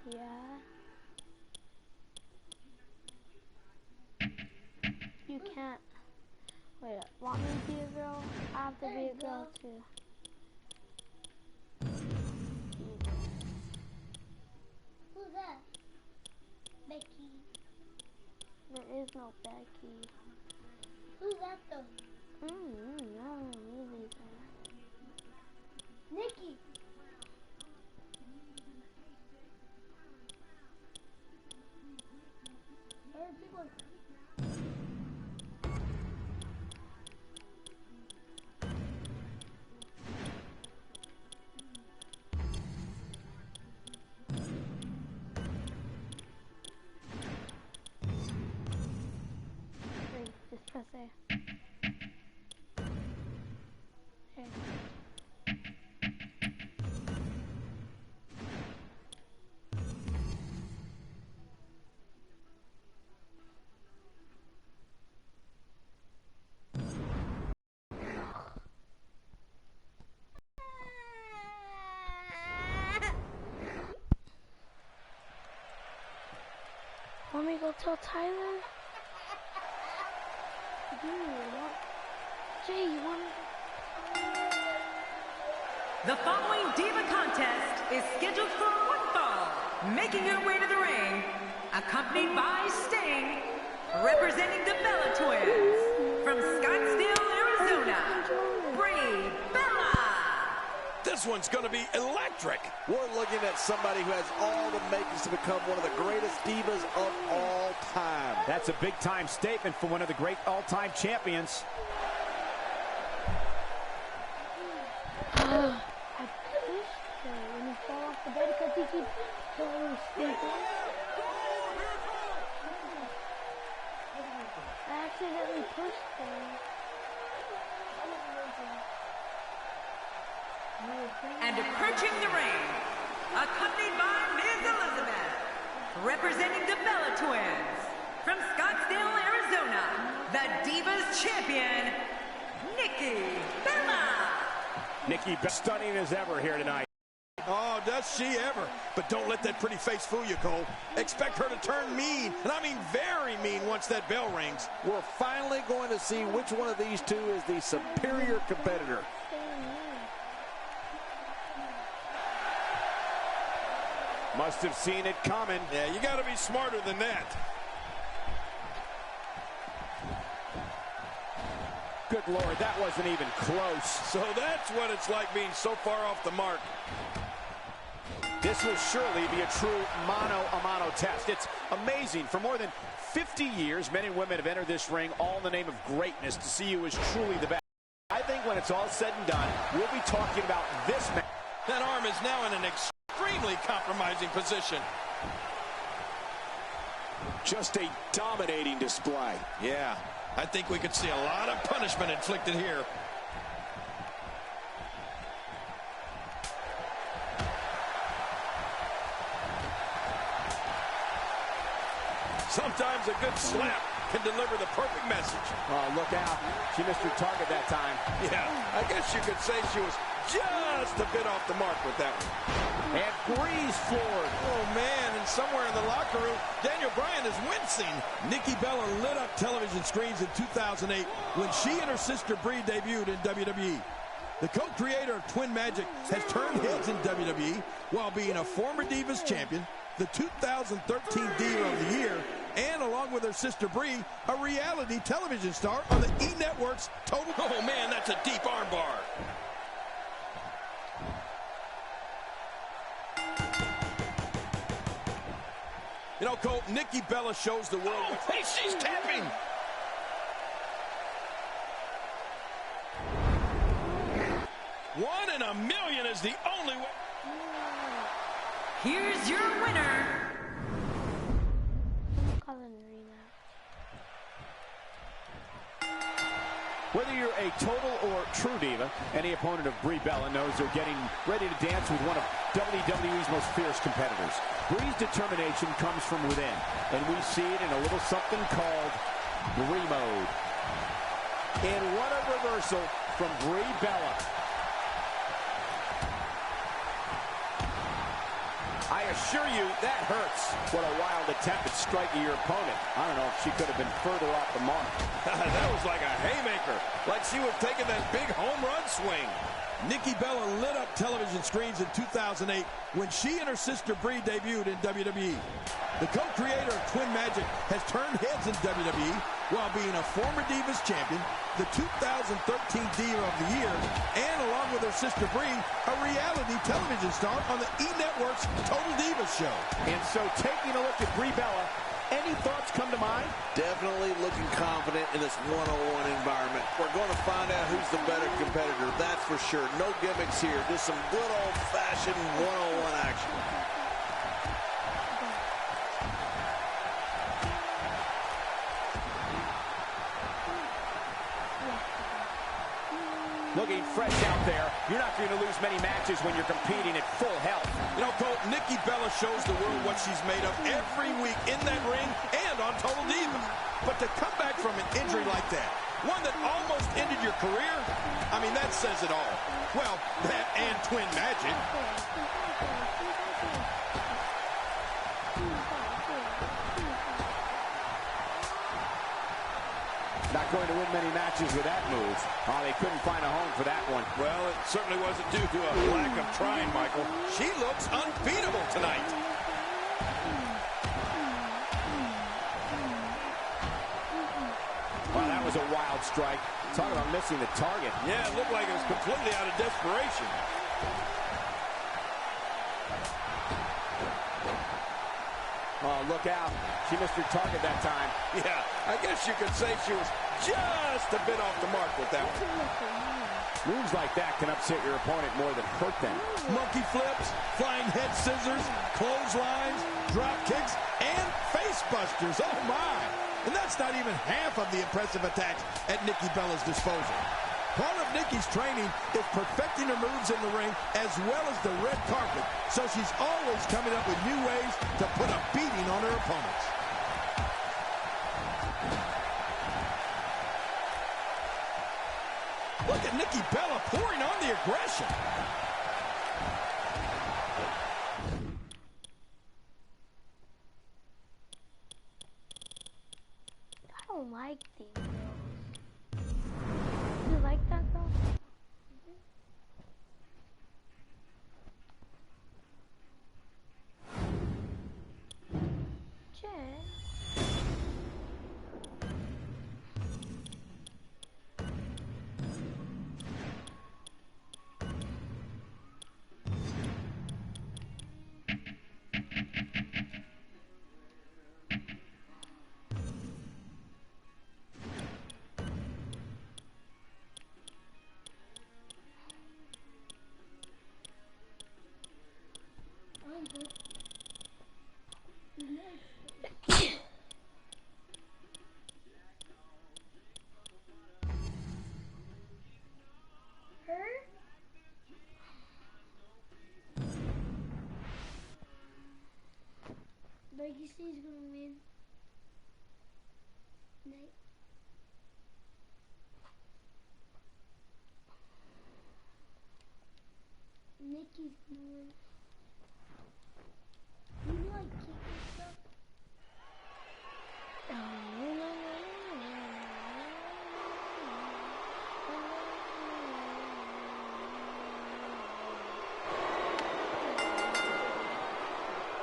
Yeah. You can't. Wait, want me to be a girl? I have to be a girl too. Who's that? Becky. There is no Becky. Who's that though? No, really Nikki. Hey, people. Just press A. Here. Want me to go tell Tyler? Jay, you want me to... The following Diva contest is scheduled for one fall. Making her way to the ring, accompanied by Sting, representing the Bella Twins. From Scottsdale, Arizona, Brie Bella. This one's going to be electric. We're looking at somebody who has all the makings to become one of the greatest divas of all time. That's a big-time statement for one of the great all-time champions. I pushed her when he fell off the bed because he keeps going stupid. I accidentally pushed her. And approaching the ring, accompanied by Ms. Elizabeth, representing the Bella Twins. From Scottsdale, Arizona, the Divas Champion, Nikki Bella. Nikki, stunning as ever here tonight. Oh, does she ever? But don't let that pretty face fool you, Cole. Expect her to turn mean, and I mean very mean once that bell rings. We're finally going to see which one of these two is the superior competitor. Must have seen it coming. Yeah, you got to be smarter than that. Good Lord, that wasn't even close. So that's what it's like being so far off the mark. This will surely be a true mano-a-mano test. It's amazing. For more than 50 years, men and women have entered this ring all in the name of greatness to see who is truly the best. I think when it's all said and done, we'll be talking about this man. That arm is now in an extremely compromising position. Just a dominating display. Yeah, I think we could see a lot of punishment inflicted here. Sometimes a good slap can deliver the perfect message. Oh, look out. She missed her target that time. Yeah, I guess you could say she was just a bit off the mark with that one. And Brie's floored. Oh, man, and somewhere in the locker room, Daniel Bryan is wincing. Nikki Bella lit up television screens in 2008 when she and her sister Brie debuted in WWE. The co-creator of Twin Magic has turned heads in WWE while being a former Divas champion, the 2013 Diva of the Year, and along with her sister Brie, a reality television star on the E! Network's Total... Oh, man, that's a deep armbar. You know, Cole, Nikki Bella shows the world... Oh, hey, she's tapping! One in a million is the only way... here's your winner. Call it a rematch. Whether you're a total or true diva, any opponent of Brie Bella knows they're getting ready to dance with one of WWE's most fierce competitors. Brie's determination comes from within, and we see it in a little something called Brie mode. And what a reversal from Brie Bella. I assure you, that hurts. What a wild attempt at striking your opponent. I don't know if she could have been further off the mark. That was like a haymaker, like she was taking that big home run swing. Nikki Bella lit up television screens in 2008 when she and her sister Brie debuted in WWE. The co-creator of Twin Magic has turned heads in WWE while being a former Divas champion, the 2013 Diva of the Year, and along with her sister Brie, a reality television star on the E! Network's Total Divas show. And so taking a look at Brie Bella, any thoughts come to mind? Definitely looking confident in this one-on-one environment. We're going to find out who's the better competitor, that's for sure. No gimmicks here, just some good old-fashioned one-on-one action. Looking fresh out there. You're not going to lose many matches when you're competing at full health. You know, Colt, Nikki Bella shows the world what she's made of every week in that ring and on Total Divas. But to come back from an injury like that, one that almost ended your career, I mean, that says it all. Well, that and Twin Magic. Not going to win many matches with that move. Oh, they couldn't find a home for that one. Well, it certainly wasn't due to a lack of trying, Michael. She looks unbeatable tonight. Wow, that was a wild strike. Talk about missing the target. Yeah, it looked like it was completely out of desperation. Oh, look out. She missed her target that time. Yeah, I guess you could say she was just a bit off the mark with that one. Moves like that can upset your opponent more than hurt them. Monkey flips, flying head scissors, clotheslines, drop kicks, and face busters. Oh, my. And that's not even half of the impressive attacks at Nikki Bella's disposal. Part of Nikki's training is perfecting her moves in the ring as well as the red carpet, so she's always coming up with new ways to put a beating on her opponents. Look at Nikki Bella pouring on the aggression. I don't like these girls. You like that girl? Jen? Becky C's gonna win. Night. Nikki's gonna win. You like kicking stuff?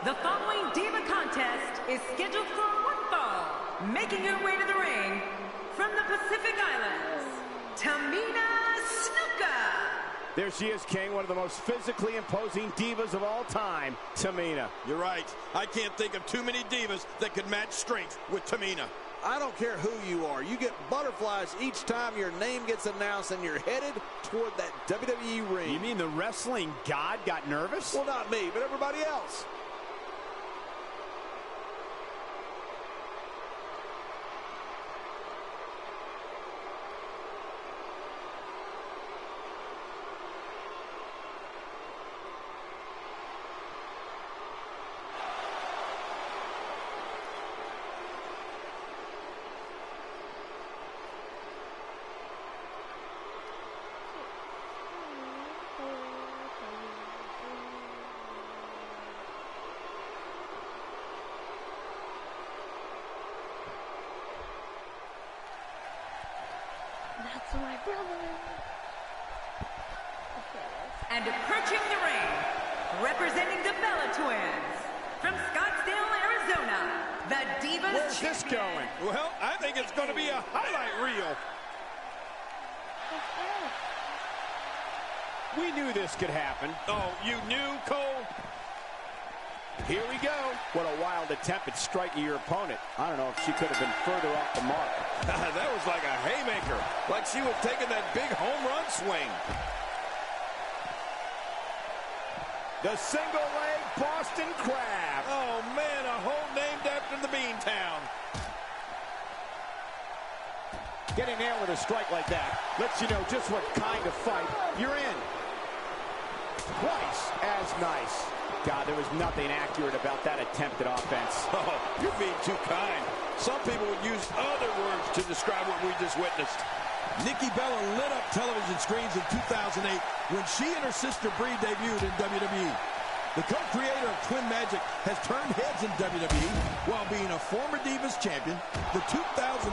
The following Diva contest is scheduled for one fall. Making her way to the ring from the Pacific Islands, Tamina Snuka. There she is, King, one of the most physically imposing divas of all time, Tamina. You're right. I can't think of too many divas that could match strength with Tamina. I don't care who you are. You get butterflies each time your name gets announced and you're headed toward that WWE ring. You mean the wrestling god got nervous? Well, not me, but everybody else. That's my brother. And approaching the ring, representing the Bella Twins, from Scottsdale, Arizona, the Divas Where's this going? Well, I think it's going to be a highlight reel. We knew this could happen. Oh, you knew, Cole? Here we go. What a wild attempt at striking your opponent. I don't know if she could have been further off the mark. That was like a haymaker, like she was taking that big home run swing. The single leg Boston Crab. Oh, man, a hole named after the Beantown. Getting there with a strike like that lets you know just what kind of fight you're in. Twice as nice. God, there was nothing accurate about that attempted offense. Oh, you're being too kind. Some people would use other words to describe what we just witnessed. Nikki Bella lit up television screens in 2008 when she and her sister Brie debuted in WWE. The co-creator of Twin Magic has turned heads in WWE while being a former Divas champion, the 2013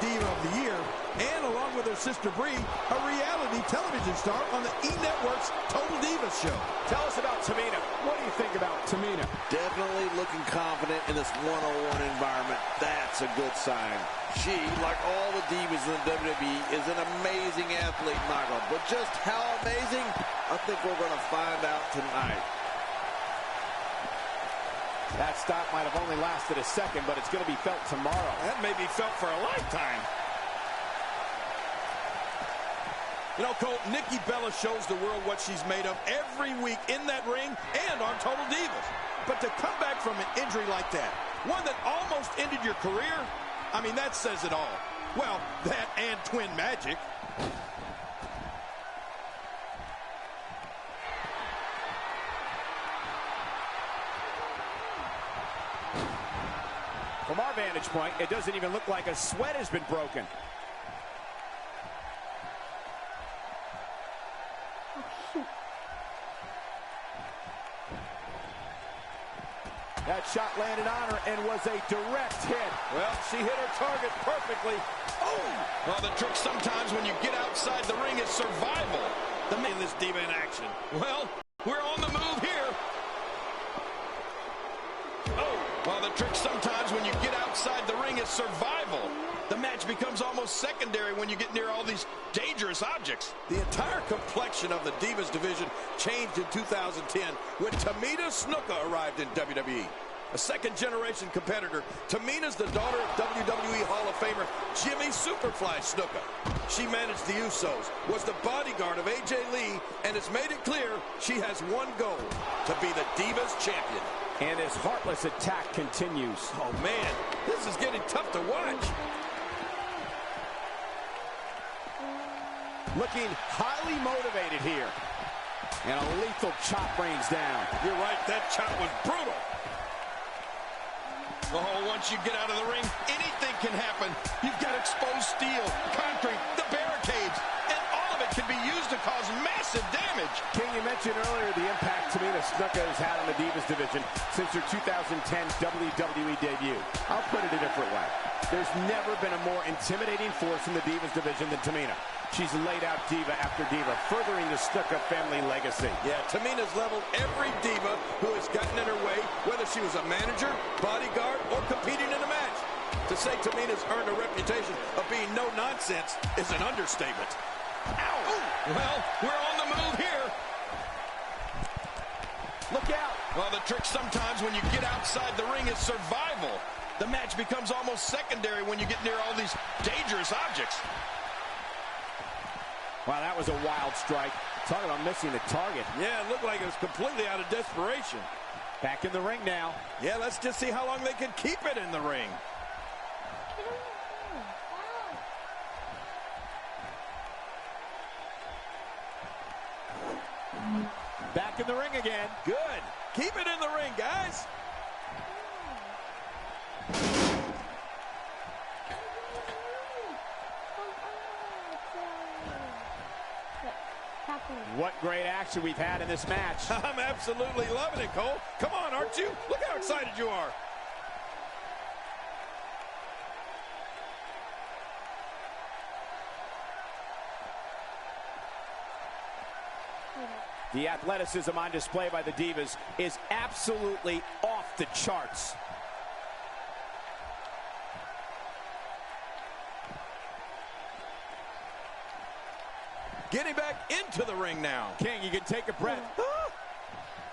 Diva of the Year, and along with her sister Brie, a reality television star on the E-Network's Total Divas show. Tell us about Tamina. What do you think about Tamina? Definitely looking confident in this one-on-one environment. That's a good sign. She, like all the divas in the WWE, is an amazing athlete, Michael. But just how amazing, I think we're going to find out tonight. That stop might have only lasted a second, but it's going to be felt tomorrow. That may be felt for a lifetime. You know, Cole, Nikki Bella shows the world what she's made of every week in that ring and on Total Divas. But to come back from an injury like that, one that almost ended your career, I mean, that says it all. Well, that and Twin Magic. From our vantage point, it doesn't even look like a sweat has been broken. That shot landed on her and was a direct hit. Well, she hit her target perfectly. Oh! Well, the trick sometimes when you get outside the ring is survival. The man, this diva in action. Well, we're on the move here. Oh! Well, the trick sometimes when you get outside the ring is survival. The match becomes almost secondary when you get near all these dangerous objects. The entire complexion of the Divas division changed in 2010 when Tamina Snuka arrived in WWE. A second-generation competitor, Tamina's the daughter of WWE Hall of Famer Jimmy Superfly Snuka. She managed the Usos, was the bodyguard of AJ Lee, and has made it clear she has one goal, to be the Divas champion. And his heartless attack continues. Oh, man, this is getting tough to watch. Looking highly motivated here. And a lethal chop rains down. You're right, that chop was brutal. Oh, once you get out of the ring, anything can happen. You've got exposed steel, concrete, the barricades, and all of it can be used to cause massive damage. King, you mentioned earlier the impact Tamina Snuka has had on the Divas division since her 2010 WWE debut. I'll put it a different way. There's never been a more intimidating force in the Divas division than Tamina. She's laid out diva after diva, furthering the Snuka family legacy. Yeah, Tamina's leveled every diva who has gotten in her way, whether she was a manager, bodyguard, or competing in a match. To say Tamina's earned a reputation of being no-nonsense is an understatement. Ow! Ooh. Well, we're on the move here. Look out! Well, the trick sometimes when you get outside the ring is survival. The match becomes almost secondary when you get near all these dangerous objects. Wow, that was a wild strike. Talking about missing the target. Yeah, it looked like it was completely out of desperation. Back in the ring now. Yeah, let's just see how long they can keep it in the ring. Back in the ring again. Good. Keep it in the ring, guys. What great action we've had in this match. I'm absolutely loving it, Cole. Come on, aren't you? Look how excited you are. The athleticism on display by the Divas is absolutely off the charts. Getting back into the ring now. King, you can take a breath.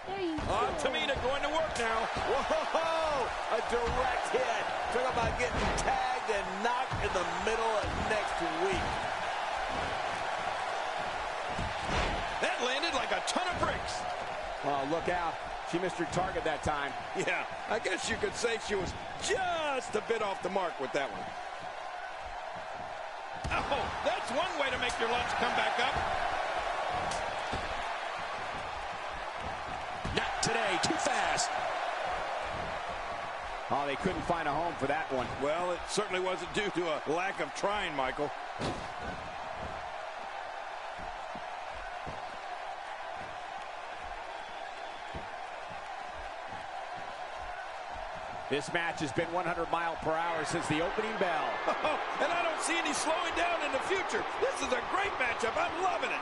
There you go. Tamina going to work now. Whoa! A direct hit. Talk about getting tagged and knocked in the middle of next week. That landed like a ton of bricks. Oh, look out. She missed her target that time. Yeah, I guess you could say she was just a bit off the mark with that one. Oh, that's one way to make your lunch come back up. Not today, too fast. Oh, they couldn't find a home for that one. Well, it certainly wasn't due to a lack of trying, Michael. This match has been 100 miles per hour since the opening bell. Oh, and I don't see any slowing down in the future. This is a great matchup. I'm loving it.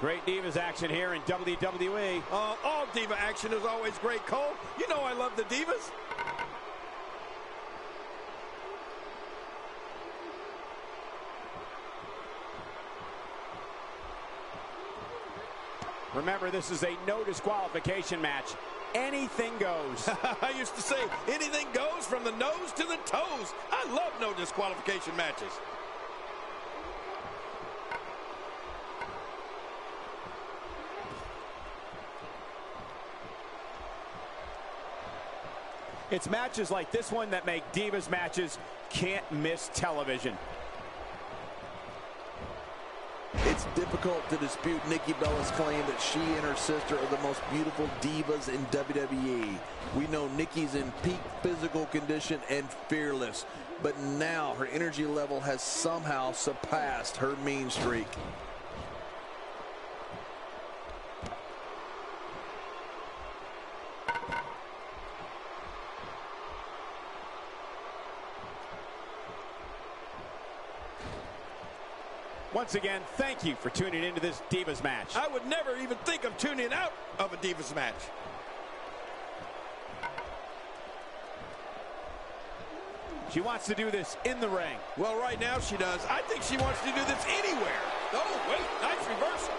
Great Divas action here in WWE. All Diva action is always great, Cole. You know I love the Divas. Remember, this is a no disqualification match. Anything goes. I used to say, anything goes from the nose to the toes. I love no disqualification matches. It's matches like this one that make Divas matches can't miss television. It's difficult to dispute Nikki Bella's claim that she and her sister are the most beautiful divas in WWE. We know Nikki's in peak physical condition and fearless, but now her energy level has somehow surpassed her mean streak. Once again, thank you for tuning into this Divas match. I would never even think of tuning out of a Divas match. She wants to do this in the ring. Well, right now she does. I think she wants to do this anywhere. Oh, wait, nice reversal.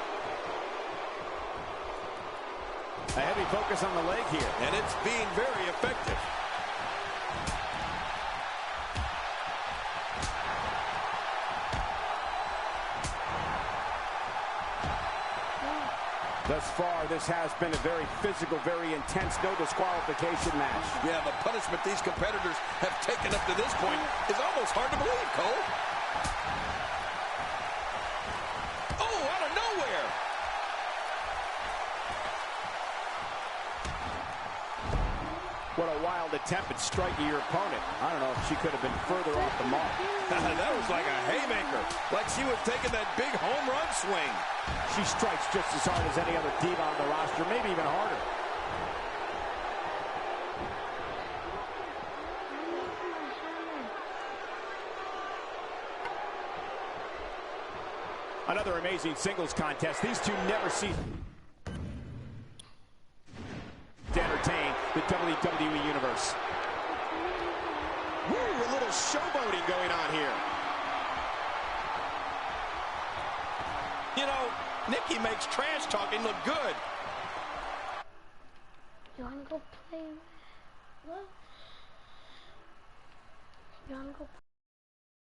A heavy focus on the leg here. And it's being very effective. Thus far, this has been a very physical, very intense, no disqualification match. Yeah, the punishment these competitors have taken up to this point is almost hard to believe, Cole. Oh, out of nowhere. What a wild attempt at striking your opponent. I don't know if she could have been further off the mark. That was like a haymaker, like she was taking that big home run swing. She strikes just as hard as any other diva on the roster, maybe even harder. Another amazing singles contest. These two never cease to entertain the WWE Universe. Ooh, a little showboating going on here. You know, Nikki makes trash talking look good. You wanna go play? What? You wanna go play?